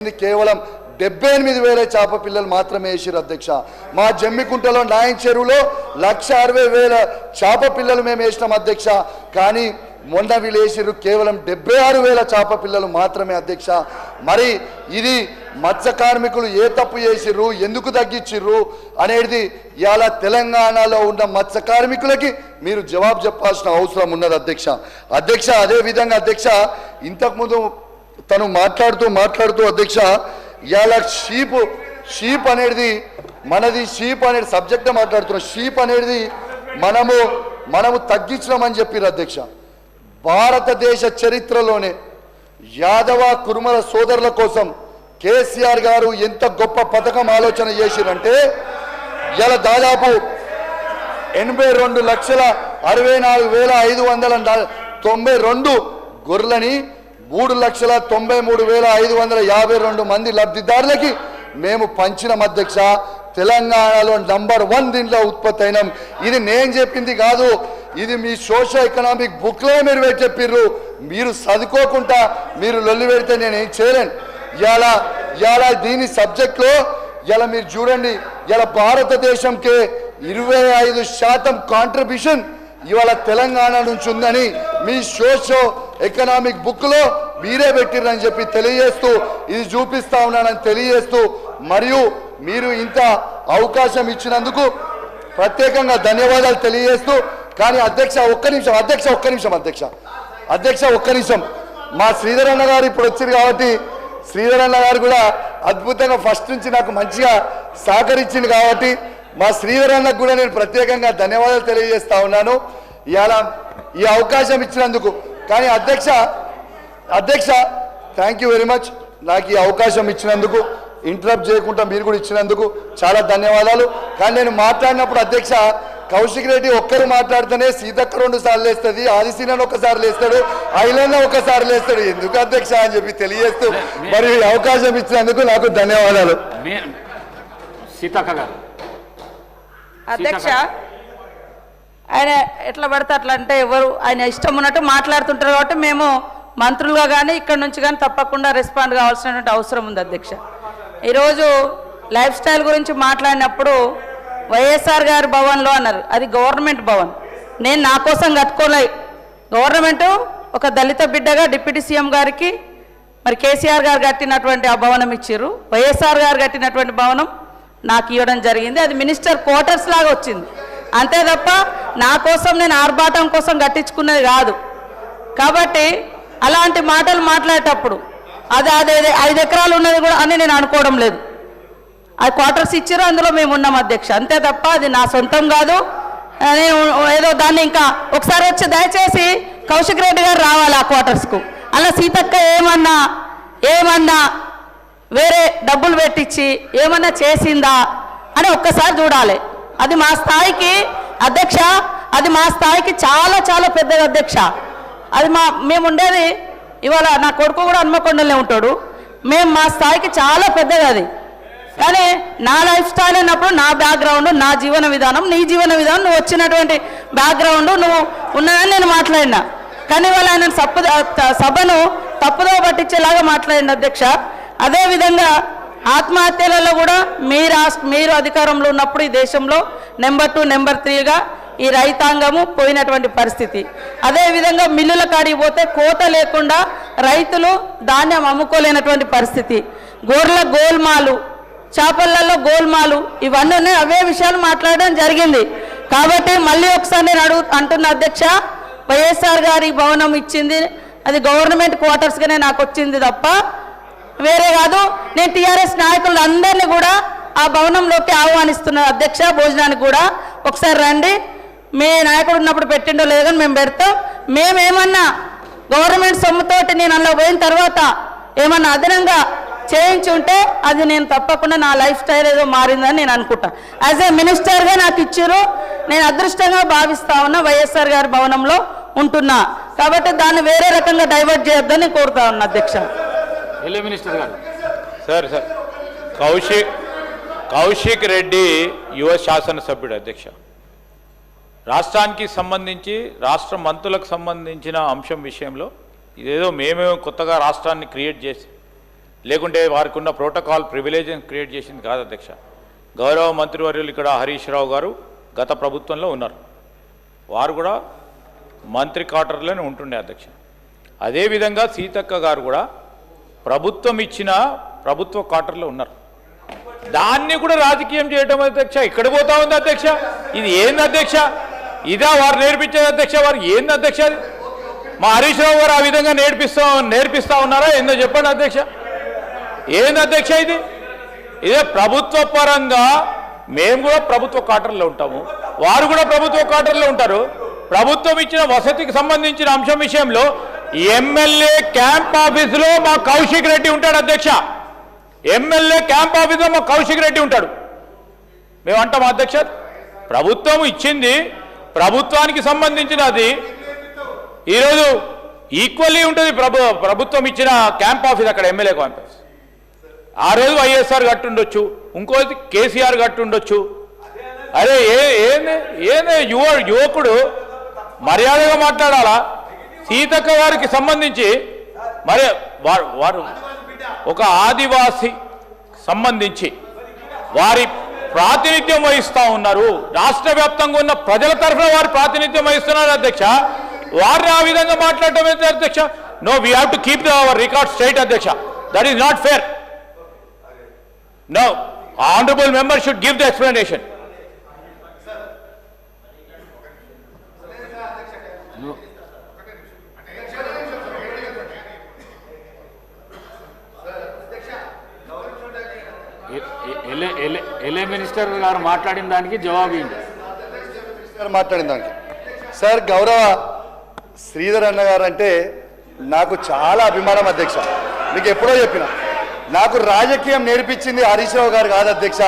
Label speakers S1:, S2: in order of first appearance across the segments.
S1: కేవలం 78,000 చేప పిల్లలు మాత్రమే వేసిరు అధ్యక్ష. మా జమ్మికుంటలో నాయన్ చెరువులో 1,60,000 చేప పిల్లలు మేము వేసినాం అధ్యక్ష. కానీ మొన్న వీళ్ళు వేసిరు కేవలం 76,000 చేప పిల్లలు మాత్రమే అధ్యక్ష. మరి ఇది మత్స్య కార్మికులు ఏ తప్పు చేసిర్రు, ఎందుకు తగ్గించిర్రు అనేది ఇవాళ తెలంగాణలో ఉన్న మత్స్య కార్మికులకి మీరు జవాబు చెప్పాల్సిన అవసరం ఉన్నది అధ్యక్ష. అదే విధంగా అధ్యక్ష ఇంతకుముందు తను మాట్లాడుతూ అధ్యక్ష ఇవాళ షీప్ అనేది మనది, షీప్ అనేది సబ్జెక్ట్ మాట్లాడుతున్నాం. షీప్ అనేది మనము తగ్గించినామని చెప్పారు అధ్యక్ష. భారతదేశ చరిత్రలోనే యాదవ కురుమల సోదరుల కోసం కేసీఆర్ గారు ఎంత గొప్ప పథకం ఆలోచన చేసిరంటే ఇలా దాదాపు 82,64,592 గొర్రెలని 3,93,552 మంది లబ్ధిదారులకి మేము పంచినాం అధ్యక్ష. తెలంగాణలో నంబర్ 1 దీంట్లో ఉత్పత్తి అయినాం. ఇది నేను చెప్పింది కాదు, ఇది మీ సోషల్ ఎకనామిక్ బుక్లో మీరు చెప్పిర్రు. మీరు చదువుకోకుండా మీరు లొల్లి పెడితే నేను ఏం చేయలేను. ఇవాళ దీని సబ్జెక్ట్లో ఇలా మీరు చూడండి, ఇలా భారతదేశంకే 25% కాంట్రిబ్యూషన్ ఇవాళ తెలంగాణ నుంచి ఉందని మీ సోషో ఎకనామిక్ బుక్లో మీరే పెట్టిరని చెప్పి తెలియజేస్తూ, ఇది చూపిస్తా ఉన్నానని తెలియజేస్తూ, మరియు మీరు ఇంత అవకాశం ఇచ్చినందుకు ప్రత్యేకంగా ధన్యవాదాలు తెలియజేస్తూ. కానీ అధ్యక్ష ఒక్క నిమిషం మా శ్రీధర్ అన్న గారు ఇప్పుడు వచ్చారు కాబట్టి శ్రీధర్ అన్న గారు కూడా అద్భుతంగా ఫస్ట్ నుంచి నాకు మంచిగా సహకరించింది కాబట్టి మా శ్రీధర్ అన్నకు కూడా నేను ప్రత్యేకంగా ధన్యవాదాలు తెలియజేస్తా ఉన్నాను ఇవాళ ఈ అవకాశం ఇచ్చినందుకు. కానీ అధ్యక్ష థ్యాంక్ యూ వెరీ మచ్. నాకు ఈ అవకాశం ఇచ్చినందుకు, ఇంటరప్ట్ చేయకుండా మీరు కూడా ఇచ్చినందుకు చాలా ధన్యవాదాలు. కానీ నేను మాట్లాడినప్పుడు అధ్యక్ష కౌశిక్ రెడ్డి ఒక్కరు మాట్లాడితేనే సీతక్క 2 సార్లు లేస్తుంది, ఆదిశీనన్ ఒకసారి లేస్తాడు, ఐలన్న ఒకసారి లేస్తాడు. ఎందుకు అధ్యక్ష అని చెప్పి తెలియజేస్తూ మరి అవకాశం ఇచ్చినందుకు నాకు ధన్యవాదాలు.
S2: సీతక్క గారు
S3: అధ్యక్ష, ఆయన ఎట్లా పడితే అట్లా అంటే ఎవరు ఆయన ఇష్టం ఉన్నట్టు మాట్లాడుతుంటారు కాబట్టి మేము మంత్రులుగా కానీ ఇక్కడ నుంచి కానీ తప్పకుండా రెస్పాండ్ కావాల్సినటువంటి అవసరం ఉంది అధ్యక్ష. ఈరోజు లైఫ్ స్టైల్ గురించి మాట్లాడినప్పుడు వైఎస్ఆర్ గారి భవన్లో అన్నారు, అది గవర్నమెంట్ భవన్. నేను నా కోసం కట్టుకోలే, గవర్నమెంట్ ఒక దళిత బిడ్డగా డిప్యూటీ సీఎం గారికి మరి కేసీఆర్ గారు కట్టినటువంటి ఆ భవనం ఇచ్చారు. వైఎస్ఆర్ గారు కట్టినటువంటి భవనం నాకు ఇవ్వడం జరిగింది. అది మినిస్టర్ క్వార్టర్స్ లాగా వచ్చింది అంతే తప్ప నా కోసం నేను ఆర్భాటం కోసం కట్టించుకున్నది కాదు. కాబట్టి అలాంటి మాటలు మాట్లాడేటప్పుడు అది 5 ఎకరాలు ఉన్నది కూడా అని నేను అనుకోవడం లేదు. అది క్వార్టర్స్ ఇచ్చారు, అందులో మేము ఉన్నాం అధ్యక్ష, అంతే తప్ప అది నా సొంతం కాదు. నేను ఏదో దాన్ని ఇంకా ఒకసారి వచ్చి దయచేసి కౌశిక్ రెడ్డి గారు రావాలి ఆ క్వార్టర్స్కు. అలా సీతక్క ఏమన్నా వేరే డబ్బులు పెట్టించి ఏమన్నా చేసిందా అని ఒక్కసారి చూడాలి. అది మా స్థాయికి అధ్యక్ష, అది మా స్థాయికి చాలా చాలా పెద్దది అధ్యక్ష. అది మేము ఉండేది ఇవాళ నా కొడుకు కూడా హన్మకొండలే ఉంటాడు. మా స్థాయికి చాలా పెద్దది అది. కానీ నా లైఫ్ స్టైల్ అన్నప్పుడు నా బ్యాక్గ్రౌండ్, నా జీవన విధానం, నీ జీవన విధానం, నువ్వు వచ్చినటువంటి బ్యాక్గ్రౌండ్ నువ్వు ఉన్నదని నేను మాట్లాడినా. కానీ ఇవాళ ఆయన సభను తప్పుదో పట్టించేలాగా మాట్లాడింది అధ్యక్ష. అదేవిధంగా ఆత్మహత్యలలో కూడా మీరు అధికారంలో ఉన్నప్పుడు ఈ దేశంలో నెంబర్ 2, నెంబర్ 3గా ఈ రైతాంగము పోయినటువంటి పరిస్థితి. అదేవిధంగా మిల్లుల కాడికి పోతే కోత లేకుండా రైతులు ధాన్యం అమ్ముకోలేనటువంటి పరిస్థితి. గొర్రెల గోల్మాలు, చేపలలో గోల్మాలు, ఇవన్నీ అవే విషయాలు మాట్లాడడం జరిగింది. కాబట్టి మళ్ళీ ఒకసారి నేను అంటున్న అధ్యక్ష, వైఎస్ఆర్ గారి భవనం ఇచ్చింది అది గవర్నమెంట్ క్వార్టర్స్గానే నాకు వచ్చింది తప్ప వేరే కాదు. నేను టీఆర్ఎస్ నాయకులు అందరినీ కూడా ఆ భవనంలోకి ఆహ్వానిస్తున్నాను అధ్యక్ష. భోజనానికి కూడా ఒకసారి రండి. మీ నాయకుడు ఉన్నప్పుడు పెట్టిండో లేదో కానీ మేము పెడతాం. మేమేమన్నా గవర్నమెంట్ సొమ్ముతోటి నేను అందులో పోయిన తర్వాత ఏమన్నా అదనంగా చేయించి ఉంటే అది నేను తప్పకుండా నా లైఫ్ స్టైల్ ఏదో మారిందని నేను అనుకుంటా. యాజ్ ఏ మినిస్టర్గా నాకు ఇచ్చారు, నేను అదృష్టంగా భావిస్తా ఉన్నా వైఎస్ఆర్ గారి భవనంలో ఉంటున్నా. కాబట్టి దాన్ని వేరే రకంగా డైవర్ట్ చేయొద్దని కోరుతా ఉన్నా అధ్యక్ష.
S2: మినిస్టర్ గారు
S4: సార్ కౌశిక్ రెడ్డి యువ శాసనసభ్యుడు అధ్యక్ష. రాష్ట్రానికి సంబంధించి రాష్ట్ర మంత్రులకు సంబంధించిన అంశం విషయంలో ఇదేదో మేమే కొత్తగా రాష్ట్రాన్ని క్రియేట్ చేసి లేకుంటే వారికి ఉన్న ప్రోటోకాల్ ప్రివిలేజ్ క్రియేట్ చేసింది కాదు అధ్యక్ష. గౌరవ మంత్రివర్యులు ఇక్కడ హరీష్ రావు గారు గత ప్రభుత్వంలో ఉన్నారు, వారు కూడా మంత్రి క్వార్టర్లోనే ఉంటుండే అధ్యక్ష. అదేవిధంగా సీతక్క గారు కూడా ప్రభుత్వం ఇచ్చిన ప్రభుత్వ క్వార్టర్లో ఉన్నారు. దాన్ని కూడా రాజకీయం చేయడం అధ్యక్ష ఇక్కడ పోతా ఉంది అధ్యక్ష. ఇది ఏంది అధ్యక్ష? ఇదా వారు నేర్పించేది అధ్యక్ష? వారు ఏంది అధ్యక్ష? మా హరీష్ రావు గారు ఆ విధంగా నేర్పిస్తా ఉన్నారా ఏందో చెప్పండి అధ్యక్ష. ఏంది అధ్యక్ష ఇది? ఇదే ప్రభుత్వ పరంగా మేము కూడా ప్రభుత్వ క్వార్టర్లో ఉంటాము, వారు కూడా ప్రభుత్వ క్వార్టర్లో ఉంటారు. ప్రభుత్వం ఇచ్చిన వసతికి సంబంధించిన అంశం విషయంలో ఎమ్మెల్యే క్యాంప్ ఆఫీసులో మా కౌశిక్ రెడ్డి ఉంటాడు అధ్యక్ష. ఎమ్మెల్యే క్యాంప్ ఆఫీసులో మా కౌశిక్ రెడ్డి ఉంటాడు. మేము అంటాం అధ్యక్ష, ప్రభుత్వం ఇచ్చింది ప్రభుత్వానికి సంబంధించినది. ఈరోజు ఈక్వల్లీ ఉంటుంది ప్రభుత్వం ఇచ్చిన క్యాంప్ ఆఫీస్, అక్కడ ఎమ్మెల్యే క్యాంప్ ఆఫీస్. ఆ రోజు వైఎస్ఆర్ కట్టుండొచ్చు, ఇంకోది కేసీఆర్ కట్టుండొచ్చు. అరే ఏంది యువకుడు మర్యాదగా మాట్లాడాలా? సీతక్క గారికి సంబంధించి మరి వారు ఒక ఆదివాసి సంబంధించి వారి ప్రాతినిధ్యం వహిస్తూ ఉన్నారు. రాష్ట్ర వ్యాప్తంగా ఉన్న ప్రజల తరఫున వారు ప్రాతినిధ్యం వహిస్తున్నారు అధ్యక్ష. వారిని ఆ విధంగా మాట్లాడటం ఏంటి అధ్యక్ష? No, we have to keep our record straight అధ్యక్ష. That is not fair. No, honourable member should give the explanation.
S2: LA minister గారు మాట్లాడిన దానికి జవాబు ఏంటి?
S1: మాట్లాడిన దానికి సార్, గౌరవ శ్రీధర్ అన్న గారు అంటే నాకు చాలా అభిమానం అధ్యక్ష. మీకు ఎప్పుడో చెప్పిన, నాకు రాజకీయం నేర్పించింది హరీష్ రావు గారు కాదు అధ్యక్ష.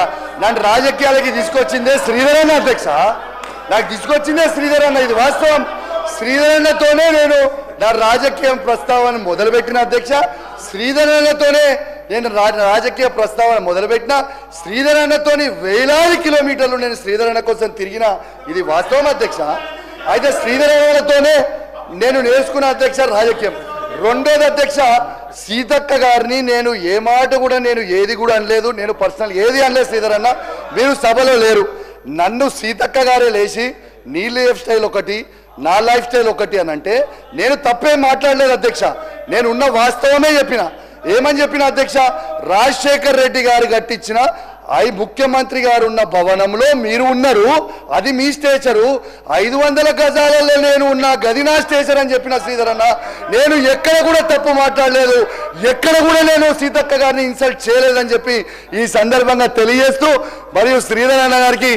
S1: నన్ను రాజకీయాలకి తీసుకొచ్చిందే శ్రీధర్ అన్న అధ్యక్ష. నాకు తీసుకొచ్చిందే శ్రీధర్ అన్న, ఇది వాస్తవం. శ్రీధర్ అన్నతోనే నేను నా రాజకీయం ప్రస్తావన మొదలుపెట్టిన అధ్యక్ష. శ్రీధర్ అన్నతోనే నేను రాజకీయ ప్రస్తావన మొదలుపెట్టిన. శ్రీధర్ అన్నతోని వేలాది కిలోమీటర్లు నేను శ్రీధర్ అన్న కోసం తిరిగిన, ఇది వాస్తవం అధ్యక్ష. అయితే శ్రీధర్ అన్నతోనే నేను నేర్చుకున్న అధ్యక్ష రాజకీయం. రెండోది అధ్యక్ష, సీతక్క గారిని నేను ఏ మాట కూడా ఏది కూడా అనలేదు, నేను పర్సనల్ ఏది అనలేదు. శ్రీధర్ అన్న, మీరు సభలో లేరు. నన్ను సీతక్క గారే లేచి నీ లైఫ్ స్టైల్ ఒకటి, నా లైఫ్ స్టైల్ ఒకటి అని అంటే నేను తప్పేం మాట్లాడలేదు అధ్యక్ష. నేను ఉన్న వాస్తవమే చెప్పిన. ఏమని చెప్పిన అధ్యక్ష? రాజశేఖర్ రెడ్డి గారు కట్టించిన ముఖ్యమంత్రి గారు ఉన్న భవనంలో మీరు ఉన్నారు, అది మీ స్టేచరు. 500 గజాలలో నేను ఉన్న గది నా స్టేచర్ అని చెప్పిన శ్రీధర్ అన్న. నేను ఎక్కడ కూడా తప్పు మాట్లాడలేదు, ఎక్కడ కూడా నేను సీతక్క గారిని ఇన్సల్ట్ చేయలేదని చెప్పి ఈ సందర్భంగా తెలియజేస్తూ, మరియు శ్రీధర్ అన్న గారికి,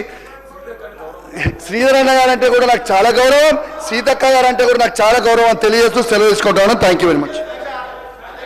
S1: శ్రీధర్ అన్న గారు అంటే కూడా నాకు చాలా గౌరవం, సీతక్క గారు అంటే కూడా నాకు చాలా గౌరవం తెలియజేస్తూ సెలవు తీసుకుంటాను. Thank you very much.